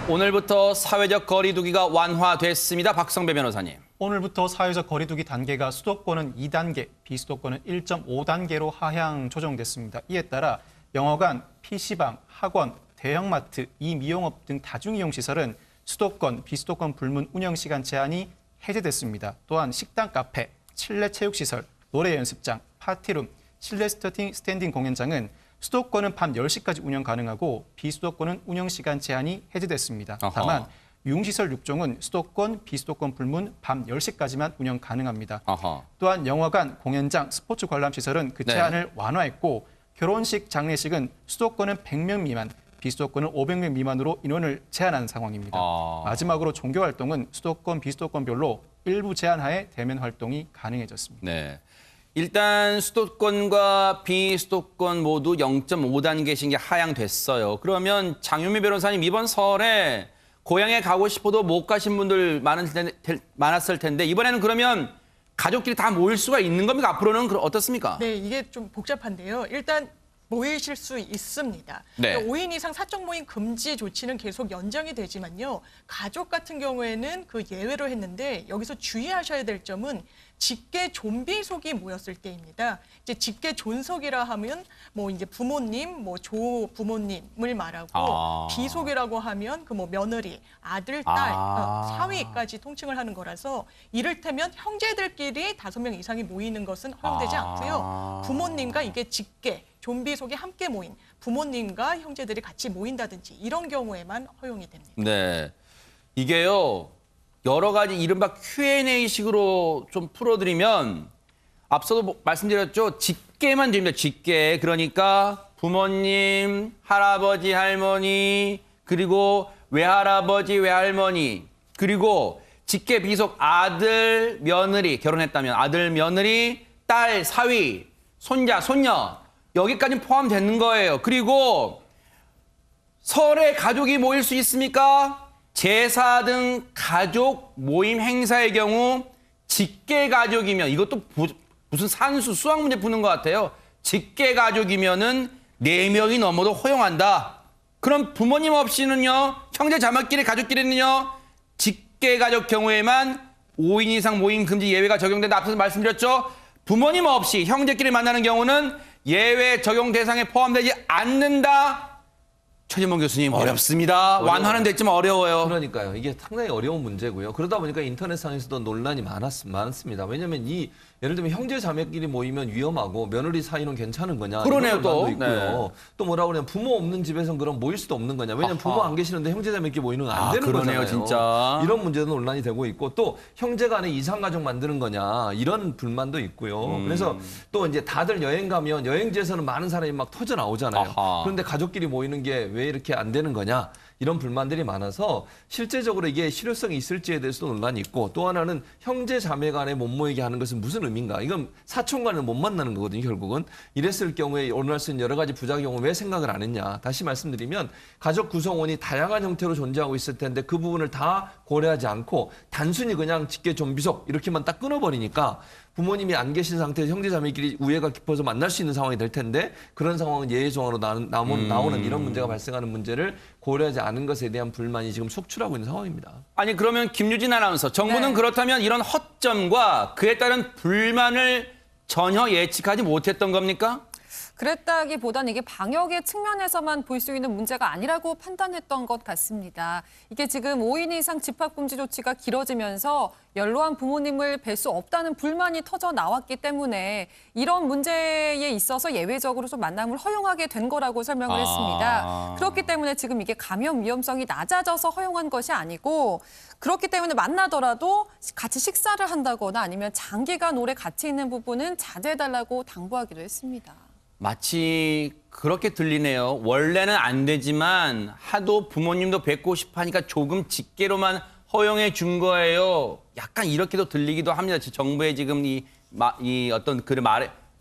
오늘부터 사회적 거리두기가 완화됐습니다. 박성배 변호사님. 오늘부터 사회적 거리두기 단계가 수도권은 2단계, 비수도권은 1.5단계로 하향 조정됐습니다. 이에 따라 영화관, PC방, 학원, 대형마트, 이미용업 등 다중이용시설은 수도권, 비수도권 불문 운영시간 제한이 해제됐습니다. 또한 식당, 카페, 실내 체육시설, 노래 연습장, 파티룸, 실내 스탠딩 공연장은 수도권은 밤 10시까지 운영 가능하고 비수도권은 운영시간 제한이 해제됐습니다. 다만 유흥시설 6종은 수도권, 비수도권 불문 밤 10시까지만 운영 가능합니다. 또한 영화관, 공연장, 스포츠 관람시설은 그 제한을 완화했고 결혼식, 장례식은 수도권은 100명 미만, 비수도권은 500명 미만으로 인원을 제한하는 상황입니다. 마지막으로 종교활동은 수도권, 비수도권별로 일부 제한하에 대면 활동이 가능해졌습니다. 네. 일단 수도권과 비수도권 모두 0.5단계씩 이제 하향됐어요. 그러면 장윤미 변호사님 이번 설에 고향에 가고 싶어도 못 가신 분들 많았을 텐데 이번에는 그러면 가족끼리 다 모일 수가 있는 겁니까? 앞으로는 어떻습니까? 네, 이게 좀 복잡한데요. 일단 모이실 수 있습니다. 네. 그러니까 5인 이상 사적 모임 금지 조치는 계속 연장이 되지만요. 가족 같은 경우에는 그 예외로 했는데 여기서 주의하셔야 될 점은 직계 존비속이 모였을 때입니다. 이제 직계 존속이라 하면 뭐 이제 부모님, 뭐 조 부모님을 말하고 비속이라고 하면 그 뭐 며느리, 아들, 딸, 사위까지 통칭을 하는 거라서 이를테면 형제들끼리 5명 이상이 모이는 것은 허용되지 않고요. 부모님과 이게 직계 존비속이 함께 모인 부모님과 형제들이 같이 모인다든지 이런 경우에만 허용이 됩니다. 네, 이게요 여러 가지 이른바 Q&A식으로 좀 풀어드리면 앞서도 말씀드렸죠. 직계만 됩니다. 직계. 그러니까 부모님, 할아버지, 할머니, 그리고 외할아버지, 외할머니, 그리고 직계 비속 아들, 며느리, 결혼했다면 아들, 며느리, 딸, 사위, 손자, 손녀 여기까지 포함되는 거예요. 그리고 설에 가족이 모일 수 있습니까? 제사 등 가족 모임 행사의 경우 직계 가족이면 이것도 무슨 산수 수학 문제 푸는 것 같아요. 직계 가족이면은 4명이 넘어도 허용한다. 그럼 부모님 없이는요, 형제 자매끼리 가족끼리는요, 직계 가족 경우에만 5인 이상 모임 금지 예외가 적용된다. 앞서서 말씀드렸죠. 부모님 없이 형제끼리 만나는 경우는 예외 적용 대상에 포함되지 않는다. 최진봉 교수님 어렵습니다. 완화는 됐지만 어려워요. 그러니까요. 이게 상당히 어려운 문제고요. 그러다 보니까 인터넷상에서도 논란이 많습니다. 왜냐하면 예를 들면 형제 자매끼리 모이면 위험하고 며느리 사이는 괜찮은 거냐. 그러네요, 이런 또. 논란도 있고요. 네. 또 뭐라고 그러냐면 부모 없는 집에서는 그럼 모일 수도 없는 거냐. 왜냐하면 부모 안 계시는데 형제 자매끼리 모이는 건 안 되는 그러네요, 거잖아요. 진짜. 이런 문제도 논란이 되고 있고 또 형제 간에 이상가족 만드는 거냐. 이런 불만도 있고요. 그래서 또 이제 다들 여행 가면 여행지에서는 많은 사람이 막 터져 나오잖아요. 그런데 가족끼리 모이는 게 왜 이렇게 안 되는 거냐. 이런 불만들이 많아서 실제적으로 이게 실효성이 있을지에 대해서도 논란이 있고 또 하나는 형제 자매 간에 못 모이게 하는 것은 무슨 의미인가. 이건 사촌 간에 못 만나는 거거든요. 결국은. 이랬을 경우에 오늘 수 있는 여러 가지 부작용을 왜 생각을 안 했냐. 다시 말씀드리면 가족 구성원이 다양한 형태로 존재하고 있을 텐데 그 부분을 다 고려하지 않고 단순히 그냥 직계 존비속 이렇게만 딱 끊어버리니까 부모님이 안 계신 상태에서 형제자매끼리 우애가 깊어서 만날 수 있는 상황이 될 텐데 그런 상황은 예외 조항으로 나오는 이런 문제가 발생하는 문제를 고려하지 않은 것에 대한 불만이 지금 속출하고 있는 상황입니다. 아니 그러면 김유진 아나운서 정부는 네. 그렇다면 이런 허점과 그에 따른 불만을 전혀 예측하지 못했던 겁니까? 그랬다기보다는 이게 방역의 측면에서만 볼 수 있는 문제가 아니라고 판단했던 것 같습니다. 이게 지금 5인 이상 집합금지 조치가 길어지면서 연로한 부모님을 뵐 수 없다는 불만이 터져 나왔기 때문에 이런 문제에 있어서 예외적으로 좀 만남을 허용하게 된 거라고 설명을 했습니다. 그렇기 때문에 지금 이게 감염 위험성이 낮아져서 허용한 것이 아니고 그렇기 때문에 만나더라도 같이 식사를 한다거나 아니면 장기간 오래 같이 있는 부분은 자제해달라고 당부하기도 했습니다. 마치 그렇게 들리네요. 원래는 안 되지만 하도 부모님도 뵙고 싶어 하니까 조금 직계로만 허용해 준 거예요. 약간 이렇게도 들리기도 합니다. 정부의 지금 이 어떤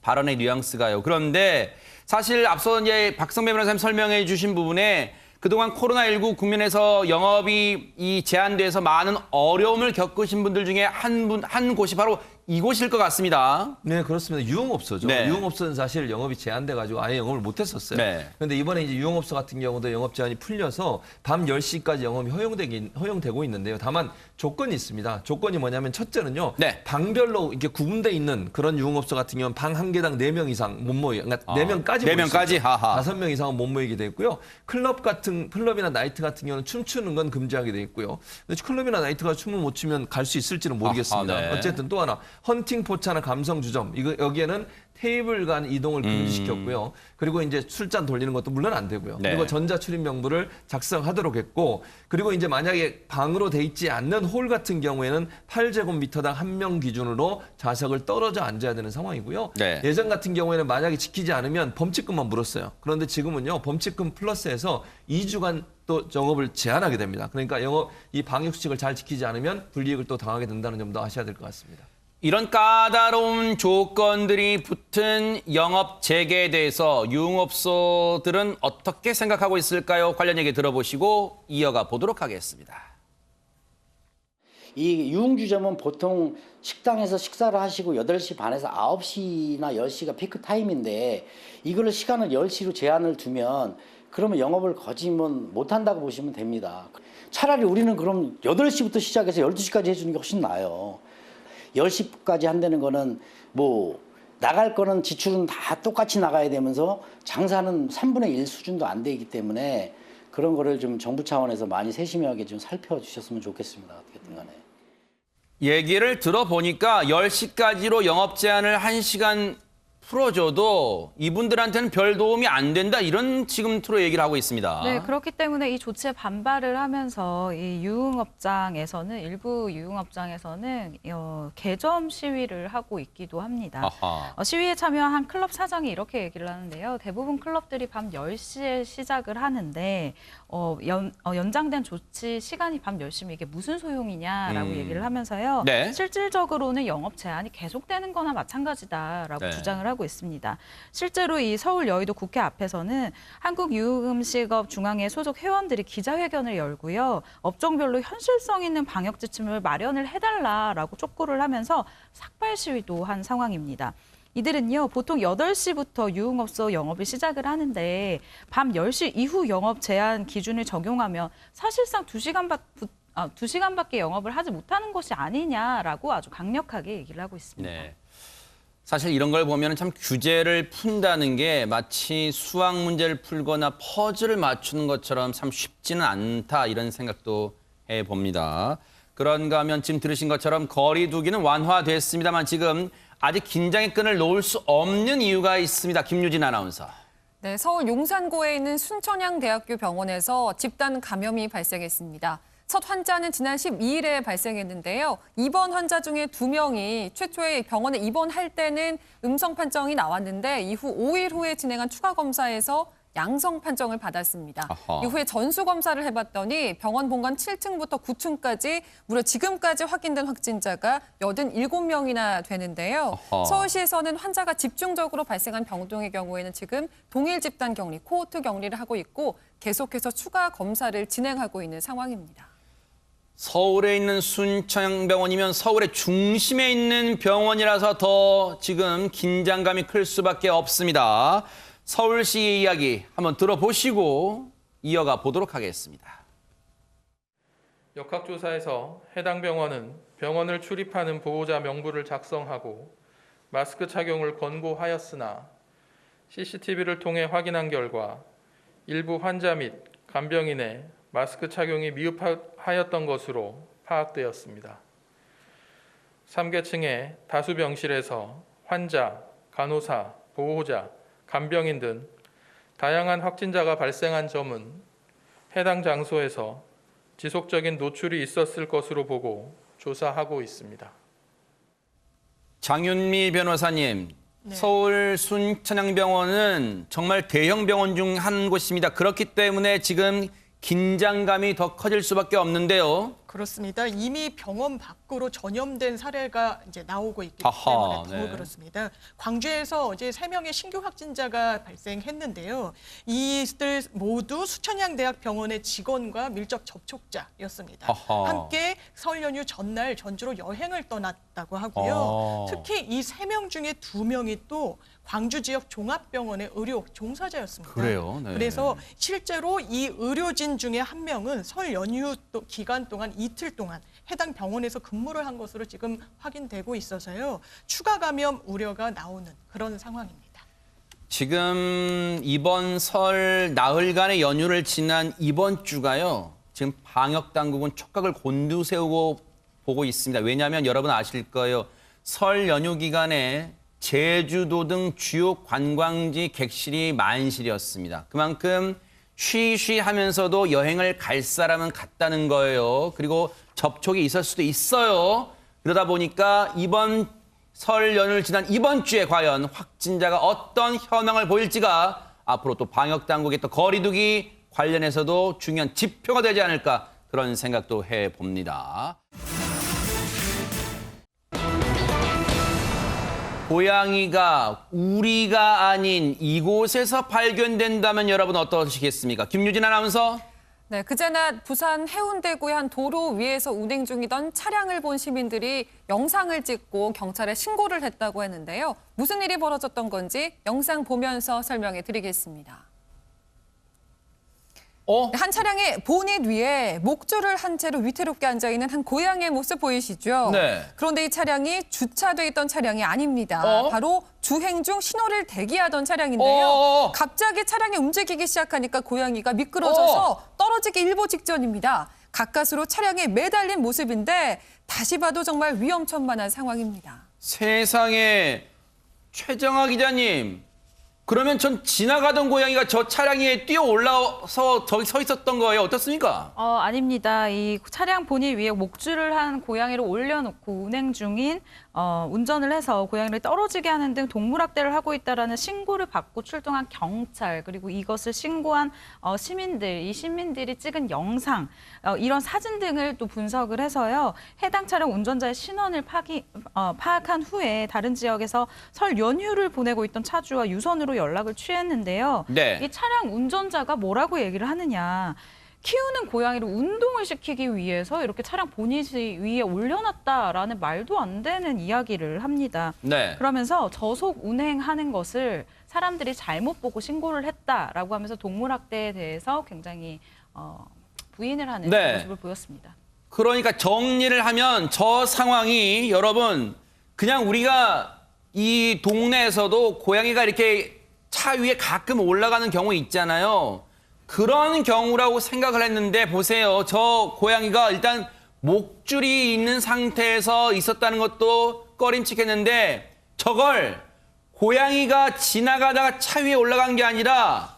발언의 뉘앙스가요. 그런데 사실 앞서 이제 박성배 변호사님 설명해 주신 부분에 그동안 코로나19 국면에서 영업이 제한돼서 많은 어려움을 겪으신 분들 중에 한 곳이 바로 이곳일 것 같습니다. 네, 그렇습니다. 유흥업소죠. 네. 유흥업소는 사실 영업이 제한돼가지고 아예 영업을 못했었어요. 네. 그런데 이번에 이제 유흥업소 같은 경우도 영업 제한이 풀려서 밤 10시까지 영업이 허용되고 있는데요. 다만 조건이 있습니다. 조건이 뭐냐면 첫째는요. 네. 방별로 이렇게 구분돼 있는 그런 유흥업소 같은 경우는 방 한 개당 4명 이상 못 모이, 그러니까 4명까지 4명까지? 하하. 5명 이상은 못 모이게 돼 있고요. 클럽이나 나이트 같은 경우는 춤추는 건 금지하게 돼 있고요. 근데 클럽이나 나이트가 춤을 못 추면 갈 수 있을지는 모르겠습니다. 네. 어쨌든 또 하나 헌팅 포차나 감성 주점 여기에는 테이블 간 이동을 금지시켰고요. 그리고 이제 술잔 돌리는 것도 물론 안 되고요. 네. 그리고 전자 출입 명부를 작성하도록 했고, 그리고 이제 만약에 방으로 돼 있지 않는 홀 같은 경우에는 8제곱미터당 1명 기준으로 좌석을 떨어져 앉아야 되는 상황이고요. 네. 예전 같은 경우에는 만약에 지키지 않으면 범칙금만 물었어요. 그런데 지금은요, 범칙금 플러스해서 2주간 또 영업을 제한하게 됩니다. 그러니까 이 방역 수칙을 잘 지키지 않으면 불이익을 또 당하게 된다는 점도 아셔야 될 것 같습니다. 이런 까다로운 조건들이 붙은 영업 재개에 대해서 유흥업소들은 어떻게 생각하고 있을까요? 관련 얘기 들어보시고 이어가 보도록 하겠습니다. 이 유흥주점은 보통 식당에서 식사를 하시고 8시 반에서 9시나 10시가 피크 타임인데 이걸 시간을 10시로 제한을 두면 그러면 영업을 거짓면 못한다고 보시면 됩니다. 차라리 우리는 그럼 8시부터 시작해서 12시까지 해주는 게 훨씬 나아요. 10시까지 한다는 거는 뭐 나갈 거는 지출은 다 똑같이 나가야 되면서 장사는 3분의 1 수준도 안 되기 때문에 그런 거를 좀 정부 차원에서 많이 세심하게 좀 살펴주셨으면 좋겠습니다. 어떻게든 간에. 얘기를 들어보니까 10시까지로 영업 제한을 1시간 풀어줘도 이분들한테는 별 도움이 안 된다 이런 지금 투로 얘기를 하고 있습니다. 네, 그렇기 때문에 이 조치에 반발을 하면서 이 유흥업장에서는 일부 유흥업장에서는 개점 시위를 하고 있기도 합니다. 시위에 참여한 클럽 사장이 이렇게 얘기를 하는데요. 대부분 클럽들이 밤 10시에 시작을 하는데 연장된 조치 시간이 밤 10시면 이게 무슨 소용이냐라고 얘기를 하면서요. 네. 실질적으로는 영업 제한이 계속되는 거나 마찬가지다라고 네. 주장을 하고 있습니다. 실제로 이 서울 여의도 국회 앞에서는 한국유흥음식업 중앙회 소속 회원들이 기자회견을 열고요. 업종별로 현실성 있는 방역 지침을 마련을 해달라라고 촉구를 하면서 삭발 시위도 한 상황입니다. 이들은요, 보통 8시부터 유흥업소 영업을 시작을 하는데 밤 10시 이후 영업 제한 기준을 적용하면 사실상 2시간밖에 영업을 하지 못하는 것이 아니냐라고 아주 강력하게 얘기를 하고 있습니다. 네. 사실 이런 걸 보면 참 규제를 푼다는 게 마치 수학 문제를 풀거나 퍼즐을 맞추는 것처럼 참 쉽지는 않다 이런 생각도 해봅니다. 그런가 하면 지금 들으신 것처럼 거리 두기는 완화됐습니다만 지금 아직 긴장의 끈을 놓을 수 없는 이유가 있습니다. 김유진 아나운서. 네, 서울 용산구에 있는 순천향대학교 병원에서 집단 감염이 발생했습니다. 첫 환자는 지난 12일에 발생했는데요. 입원 환자 중에 2명이 최초에 병원에 입원할 때는 음성 판정이 나왔는데 이후 5일 후에 진행한 추가 검사에서 양성 판정을 받았습니다. 아하. 이후에 전수 검사를 해봤더니 병원 본관 7층부터 9층까지 무려 지금까지 확인된 확진자가 87명이나 되는데요. 아하. 서울시에서는 환자가 집중적으로 발생한 병동의 경우에는 지금 동일 집단 격리, 코호트 격리를 하고 있고 계속해서 추가 검사를 진행하고 있는 상황입니다. 서울에 있는 순천향병원이면 서울의 중심에 있는 병원이라서 더 지금 긴장감이 클 수밖에 없습니다. 서울시의 이야기 한번 들어보시고 이어가 보도록 하겠습니다. 역학조사에서 해당 병원은 병원을 출입하는 보호자 명부를 작성하고 마스크 착용을 권고하였으나 CCTV를 통해 확인한 결과 일부 환자 및 간병인의 마스크 착용이 미흡하였던 것으로 파악되었습니다. 3계층의 다수 병실에서 환자, 간호사, 보호자, 간병인 등 다양한 확진자가 발생한 점은 해당 장소에서 지속적인 노출이 있었을 것으로 보고 조사하고 있습니다. 장윤미 변호사님, 네. 서울 순천향병원은 정말 대형 병원 중 한 곳입니다. 그렇기 때문에 지금 긴장감이 더 커질 수밖에 없는데요. 그렇습니다. 이미 병원 밖으로 적극으로 전염된 사례가 이제 나오고 있기 아하, 때문에 더 네. 그렇습니다. 광주에서 어제 3명의 신규 확진자가 발생했는데요. 이들 모두 수천양대학 병원의 직원과 밀접 접촉자였습니다. 아하. 함께 설 연휴 전날 전주로 여행을 떠났다고 하고요. 특히 이 3명 중에 2명이 또 광주 지역 종합병원의 의료 종사자였습니다. 그래요? 네. 그래서 실제로 이 의료진 중에 한 명은 설 연휴 기간 동안 이틀 동안 해당 병원에서 근무를 한 것으로 지금 확인되고 있어서요. 추가 감염 우려가 나오는 그런 상황입니다. 지금 이번 설 나흘간의 연휴를 지난 이번 주가요. 지금 방역 당국은 촉각을 곤두세우고 보고 있습니다. 왜냐하면 여러분 아실 거예요. 설 연휴 기간에 제주도 등 주요 관광지 객실이 만실이었습니다. 그만큼 쉬쉬하면서도 여행을 갈 사람은 갔다는 거예요. 그리고 접촉이 있을 수도 있어요. 그러다 보니까 이번 설 연휴를 지난 이번 주에 과연 확진자가 어떤 현황을 보일지가 앞으로 또 방역 당국의 또 거리두기 관련해서도 중요한 지표가 되지 않을까 그런 생각도 해봅니다. 고양이가 우리가 아닌 이곳에서 발견된다면 여러분 어떠시겠습니까? 김유진 아나운서. 네, 그제 낮 부산 해운대구의 한 도로 위에서 운행 중이던 차량을 본 시민들이 영상을 찍고 경찰에 신고를 했다고 했는데요. 무슨 일이 벌어졌던 건지 영상 보면서 설명해 드리겠습니다. 한 차량의 보닛 위에 목줄을 한 채로 위태롭게 앉아있는 한 고양이의 모습 보이시죠? 네. 그런데 이 차량이 주차돼 있던 차량이 아닙니다. 바로 주행 중 신호를 대기하던 차량인데요. 갑자기 차량이 움직이기 시작하니까 고양이가 미끄러져서 떨어지기 일보 직전입니다. 가까스로 차량에 매달린 모습인데 다시 봐도 정말 위험천만한 상황입니다. 세상에, 최정아 기자님. 그러면 전 지나가던 고양이가 저 차량 위에 뛰어 올라서 저기 서 있었던 거예요. 어떻습니까? 아닙니다. 이 차량 보닛 위에 목줄을 한 고양이를 올려놓고 운행 중인 운전을 해서 고양이를 떨어지게 하는 등 동물학대를 하고 있다라는 신고를 받고 출동한 경찰, 그리고 이것을 신고한 시민들, 이 시민들이 찍은 영상, 이런 사진 등을 또 분석을 해서요. 해당 차량 운전자의 신원을 파악한 후에 다른 지역에서 설 연휴를 보내고 있던 차주와 유선으로 연락을 취했는데요. 네. 이 차량 운전자가 뭐라고 얘기를 하느냐. 키우는 고양이를 운동을 시키기 위해서 이렇게 차량 보닛 위에 올려놨다라는 말도 안 되는 이야기를 합니다. 네. 그러면서 저속 운행하는 것을 사람들이 잘못 보고 신고를 했다라고 하면서 동물학대에 대해서 굉장히 부인을 하는 네. 모습을 보였습니다. 그러니까 정리를 하면 저 상황이 여러분 그냥 우리가 이 동네에서도 고양이가 이렇게 차 위에 가끔 올라가는 경우 있잖아요. 그런 경우라고 생각을 했는데 보세요. 저 고양이가 일단 목줄이 있는 상태에서 있었다는 것도 꺼림칙했는데 저걸 고양이가 지나가다가 차 위에 올라간 게 아니라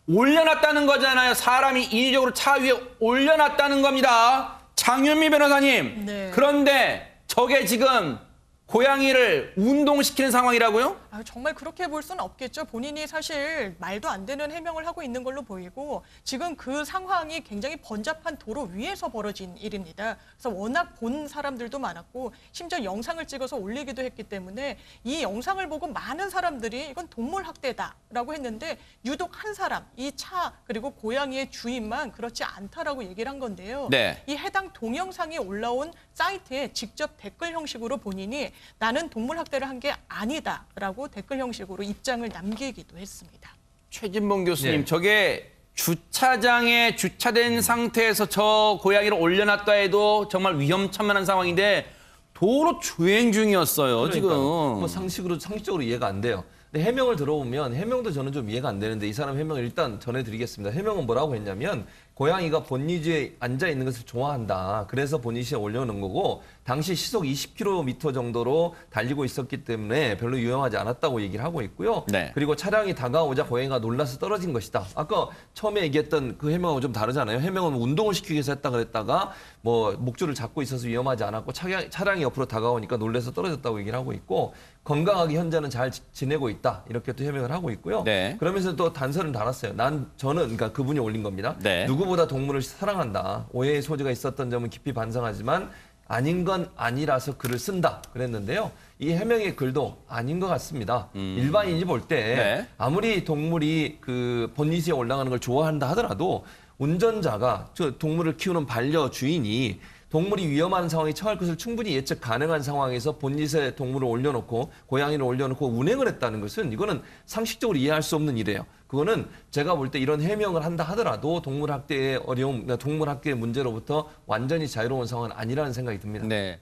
올려놨다는 거잖아요. 사람이 인위적으로 차 위에 올려놨다는 겁니다. 장윤미 변호사님. 네. 그런데 저게 지금 고양이를 운동시키는 상황이라고요? 정말 그렇게 볼 수는 없겠죠. 본인이 사실 말도 안 되는 해명을 하고 있는 걸로 보이고 지금 그 상황이 굉장히 번잡한 도로 위에서 벌어진 일입니다. 그래서 워낙 본 사람들도 많았고 심지어 영상을 찍어서 올리기도 했기 때문에 이 영상을 보고 많은 사람들이 이건 동물학대다라고 했는데 유독 한 사람, 이 차 그리고 고양이의 주인만 그렇지 않다라고 얘기를 한 건데요. 네. 이 해당 동영상이 올라온 사이트에 직접 댓글 형식으로 본인이 나는 동물학대를 한 게 아니다라고 댓글 형식으로 입장을 남기기도 했습니다. 최진봉 교수님, 네. 저게 주차장에 주차된 상태에서 저 고양이를 올려놨다 해도 정말 위험천만한 상황인데 도로 주행 중이었어요, 지금. 뭐 상식적으로 이해가 안 돼요. 근데 해명을 들어보면 해명도 저는 좀 이해가 안 되는데 이 사람 해명을 일단 전해드리겠습니다. 해명은 뭐라고 했냐면 고양이가 보닛에 앉아 있는 것을 좋아한다. 그래서 보닛에 올려놓은 거고 당시 시속 20km 정도로 달리고 있었기 때문에 별로 위험하지 않았다고 얘기를 하고 있고요. 네. 그리고 차량이 다가오자 고양이가 놀라서 떨어진 것이다. 아까 처음에 얘기했던 그 해명하고 좀 다르잖아요. 해명은 운동을 시키기 위해서 했다 그랬다가 뭐 목줄을 잡고 있어서 위험하지 않았고 차량이 옆으로 다가오니까 놀라서 떨어졌다고 얘기를 하고 있고 건강하게 현재는 잘 지내고 있다. 이렇게 또 해명을 하고 있고요. 네. 그러면서 또 단서를 달았어요. 저는 그러니까 그분이 올린 겁니다. 네. 누구보다 동물을 사랑한다. 오해의 소지가 있었던 점은 깊이 반성하지만 아닌 건 아니라서 글을 쓴다 그랬는데요. 이 해명의 글도 아닌 것 같습니다. 일반인이 볼 때 네. 아무리 동물이 그 본닛에 올라가는 걸 좋아한다 하더라도 운전자가 저 동물을 키우는 반려주인이 동물이 위험한 상황에 처할 것을 충분히 예측 가능한 상황에서 본닛에 동물을 올려놓고 고양이를 올려놓고 운행을 했다는 것은 이거는 상식적으로 이해할 수 없는 일이에요. 그거는 제가 볼 때 이런 해명을 한다 하더라도 동물 학대의 어려움, 동물 학대의 문제로부터 완전히 자유로운 상황은 아니라는 생각이 듭니다. 네.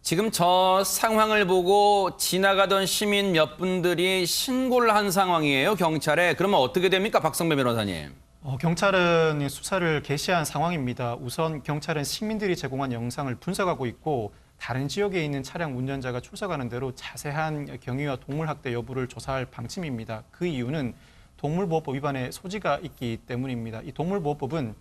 지금 저 상황을 보고 지나가던 시민 몇 분들이 신고를 한 상황이에요, 경찰에. 그러면 어떻게 됩니까, 박성배 변호사님? 경찰은 수사를 개시한 상황입니다. 우선 경찰은 시민들이 제공한 영상을 분석하고 있고 다른 지역에 있는 차량 운전자가 출석하는 대로 자세한 경위와 동물 학대 여부를 조사할 방침입니다. 그 이유는 동물보호법 위반의 소지가 있기 때문입니다. 이 동물보호법은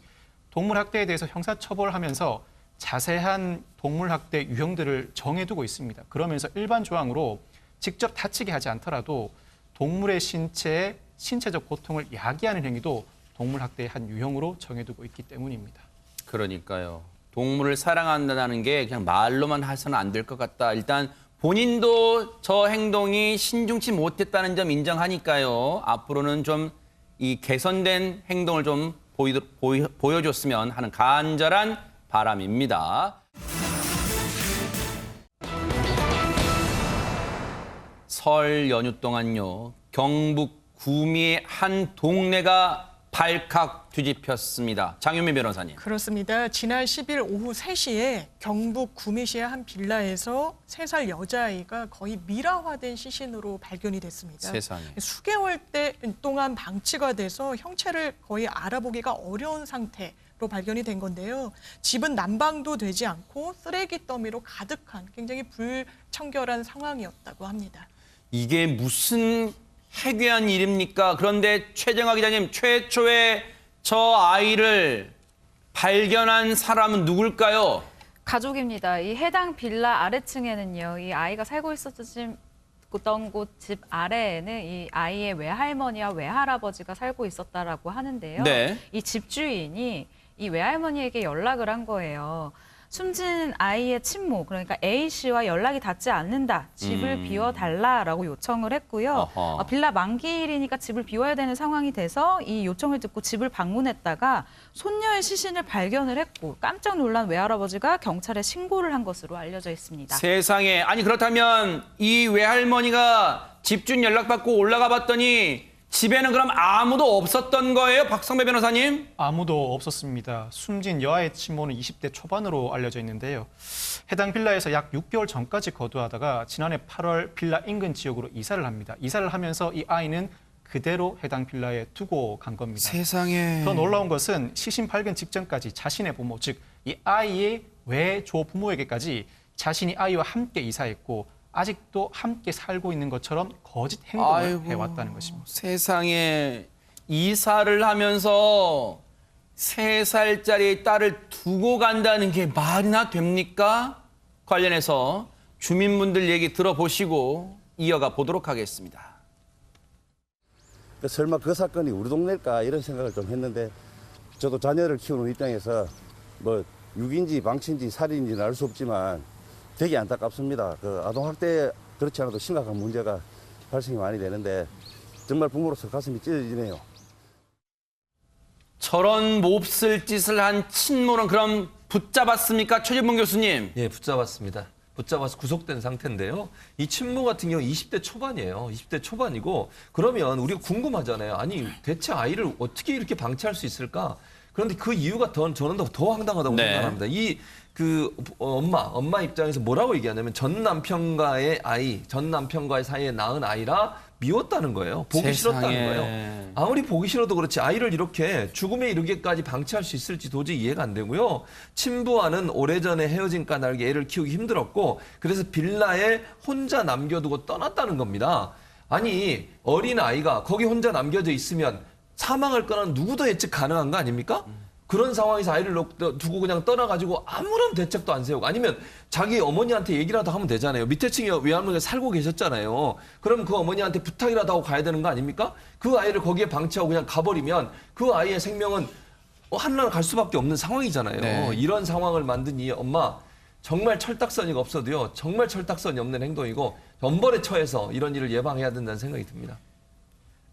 동물 학대에 대해서 형사처벌하면서 자세한 동물 학대 유형들을 정해두고 있습니다. 그러면서 일반 조항으로 직접 다치게 하지 않더라도 동물의 신체에 신체적 고통을 야기하는 행위도 동물 학대의 한 유형으로 정해두고 있기 때문입니다. 그러니까요. 동물을 사랑한다는 게 그냥 말로만 해서는 안 될 것 같다. 일단 본인도 저 행동이 신중치 못했다는 점 인정하니까요. 앞으로는 좀 이 개선된 행동을 좀 보여줬으면 하는 간절한 바람입니다. 설 연휴 동안요. 경북 구미의 한 동네가 발칵 뒤집혔습니다. 장윤미 변호사님. 그렇습니다. 지난 10일 오후 3시에 경북 구미시의 한 빌라에서 3살 여자아이가 거의 미라화된 시신으로 발견이 됐습니다. 세상에. 수개월 동안 방치가 돼서 형체를 거의 알아보기가 어려운 상태로 발견이 된 건데요. 집은 난방도 되지 않고 쓰레기 더미로 가득한 굉장히 불청결한 상황이었다고 합니다. 이게 무슨 해괴한 일입니까? 그런데 최정화 기자님, 최초의 저 아이를 발견한 사람은 누굴까요? 가족입니다. 이 해당 빌라 아래층에는요, 이 아이가 살고 있었던 곳 집 아래에는 이 아이의 외할머니와 외할아버지가 살고 있었다라고 하는데요. 네. 이 집주인이 이 외할머니에게 연락을 한 거예요. 숨진 아이의 친모, 그러니까 A 씨와 연락이 닿지 않는다. 집을 비워달라라고 요청을 했고요. 빌라 만기일이니까 집을 비워야 되는 상황이 돼서 이 요청을 듣고 집을 방문했다가 손녀의 시신을 발견을 했고 깜짝 놀란 외할아버지가 경찰에 신고를 한 것으로 알려져 있습니다. 세상에. 아니 그렇다면 이 외할머니가 집주인 연락받고 올라가 봤더니 집에는 그럼 아무도 없었던 거예요? 박성배 변호사님? 아무도 없었습니다. 숨진 여아의 친모는 20대 초반으로 알려져 있는데요. 해당 빌라에서 약 6개월 전까지 거주하다가 지난해 8월 빌라 인근 지역으로 이사를 합니다. 이사를 하면서 이 아이는 그대로 해당 빌라에 두고 간 겁니다. 세상에. 더 놀라운 것은 시신 발견 직전까지 자신의 부모, 즉 이 아이의 외조 부모에게까지 자신이 아이와 함께 이사했고 아직도 함께 살고 있는 것처럼 거짓 행동을 해왔다는 것입니다. 세상에. 이사를 하면서 3살짜리 딸을 두고 간다는 게 말이나 됩니까? 관련해서 주민분들 얘기 들어보시고 이어가 보도록 하겠습니다. 설마 그 사건이 우리 동네일까 이런 생각을 좀 했는데 저도 자녀를 키우는 입장에서 뭐 육인지 방치인지 살인인지는 알 수 없지만 되게 안타깝습니다. 그 아동학대 그렇지 않아도 심각한 문제가 발생이 많이 되는데 정말 부모로서 가슴이 찢어지네요. 저런 몹쓸 짓을 한 친모는 그럼 붙잡았습니까? 최진봉 교수님. 예, 붙잡았습니다. 붙잡아서 구속된 상태인데요. 이 친모 같은 경우 20대 초반이에요. 20대 초반이고 그러면 우리가 궁금하잖아요. 아니 대체 아이를 어떻게 이렇게 방치할 수 있을까? 그런데 그 이유가 저는 더 황당하다고 네. 생각합니다. 엄마 입장에서 뭐라고 얘기하냐면 전 남편과의 사이에 낳은 아이라 미웠다는 거예요. 보기 싫었다는 거예요. 아무리 보기 싫어도 그렇지 아이를 이렇게 죽음에 이르게까지 방치할 수 있을지 도저히 이해가 안 되고요. 친부와는 오래전에 헤어진 까닭에 애를 키우기 힘들었고 그래서 빌라에 혼자 남겨두고 떠났다는 겁니다. 아니 어린 아이가 거기 혼자 남겨져 있으면 사망할 거는 누구도 예측 가능한 거 아닙니까? 그런 상황에서 아이를 두고 그냥 떠나가지고 아무런 대책도 안 세우고 아니면 자기 어머니한테 얘기라도 하면 되잖아요. 밑에 층에 외할머니가 살고 계셨잖아요. 그럼 그 어머니한테 부탁이라도 하고 가야 되는 거 아닙니까? 그 아이를 거기에 방치하고 그냥 가버리면 그 아이의 생명은 하늘나라 갈 수밖에 없는 상황이잖아요. 네. 이런 상황을 만든 이 엄마 정말 철딱서니가 없어도요. 정말 철딱서니 없는 행동이고 엄벌에 처해서 이런 일을 예방해야 된다는 생각이 듭니다.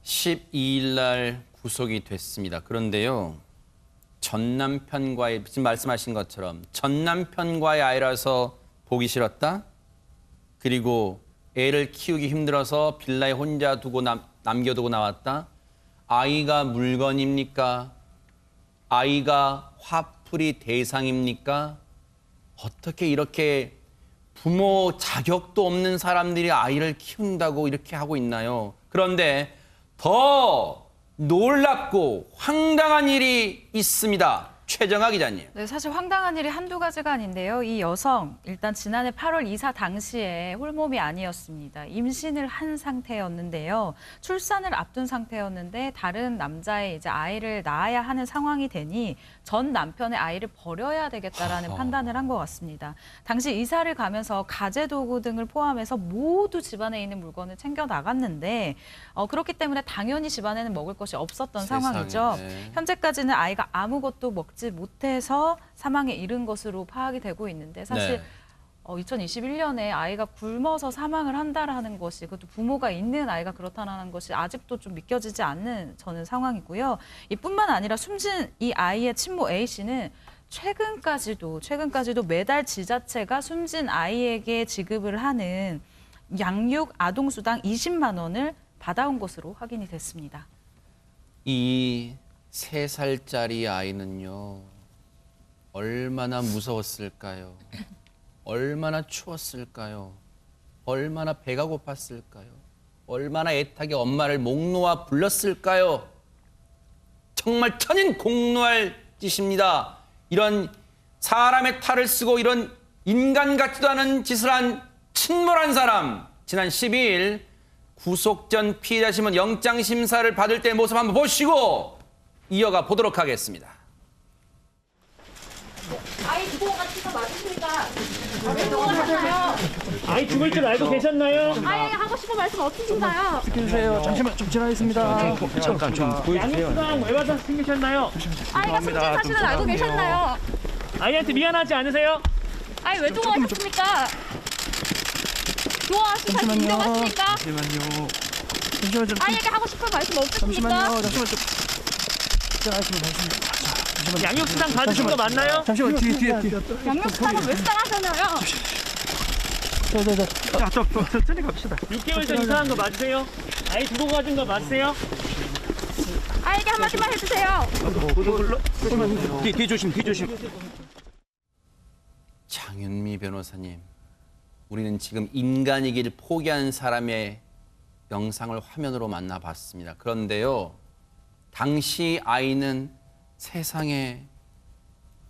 12일 날 구속이 됐습니다. 그런데요. 전 남편과의 지금 말씀하신 것처럼 전 남편과의 아이라서 보기 싫었다. 그리고 애를 키우기 힘들어서 빌라에 혼자 두고 남겨두고 나왔다. 아이가 물건입니까? 아이가 화풀이 대상입니까? 어떻게 이렇게 부모 자격도 없는 사람들이 아이를 키운다고 이렇게 하고 있나요? 그런데 더 놀랍고 황당한 일이 있습니다. 최정아 기자님. 네, 사실 황당한 일이 한두 가지가 아닌데요. 이 여성, 일단 지난해 8월 이사 당시에 홀몸이 아니었습니다. 임신을 한 상태였는데요. 출산을 앞둔 상태였는데 다른 남자의 이제 아이를 낳아야 하는 상황이 되니 전 남편의 아이를 버려야 되겠다라는 판단을 한 것 같습니다. 당시 이사를 가면서 가재도구 등을 포함해서 모두 집안에 있는 물건을 챙겨 나갔는데 그렇기 때문에 당연히 집안에는 먹을 것이 없었던 상황이죠. 네. 현재까지는 아이가 아무것도 먹지 못해서 사망에 이른 것으로 파악이 되고 있는데 사실 네. 2021년에 아이가 굶어서 사망을 한다라는 것이 그것도 부모가 있는 아이가 그렇다는 것이 아직도 좀 믿겨지지 않는 저는 상황이고요. 이뿐만 아니라 숨진 이 아이의 친모 A 씨는 최근까지도 매달 지자체가 숨진 아이에게 지급을 하는 양육 아동수당 20만 원을 받아온 것으로 확인이 됐습니다. 이 3살짜리 아이는요. 얼마나 무서웠을까요? 얼마나 추웠을까요? 얼마나 배가 고팠을까요? 얼마나 애타게 엄마를 목 놓아 불렀을까요? 정말 천인 공노할 짓입니다. 이런 사람의 탈을 쓰고 이런 인간 같지도 않은 짓을 한 침몰한 사람. 지난 12일 구속 전 피해자 신문 영장 심사를 받을 때 모습 한번 보시고 이어가 보도록 하겠습니다. 아이 두고 같이 거 맞으십니까? 왜 두고 가셨나요? 아이 죽을 줄 알고 계셨나요? 아이 하고 싶은 말씀 없으신가요? 주세요. 잠시만 좀 지나겠습니다. 잠깐 좀 보여주세요. 양육수당 왜 받아 챙기셨나요? 아이가 숨진 사실은 알고 계셨나요? 아이한테 미안하지 않으세요? 아이 왜 두고 가셨습니까? 두고 가신 사실 인정하십니까? 잠시만요. 잠시만 좀. 아이에게 하고 싶은 말씀 없으십니까? 잠시만 좀. 양육수당 받으신 거 맞나요? 잠시만 뒤에. 양육수당은 왜 수당하셨나요? 자, 천천히 갑시다. 6개월 전 이사한 거 맞으세요? 아이 두고 가진 거 맞으세요? 아이에게 한마디만 해주세요. 뒤 조심. 장윤미 변호사님, 우리는 지금 인간이기를 포기한 사람의 영상을 화면으로 만나봤습니다. 그런데요, 당시 아이는 세상에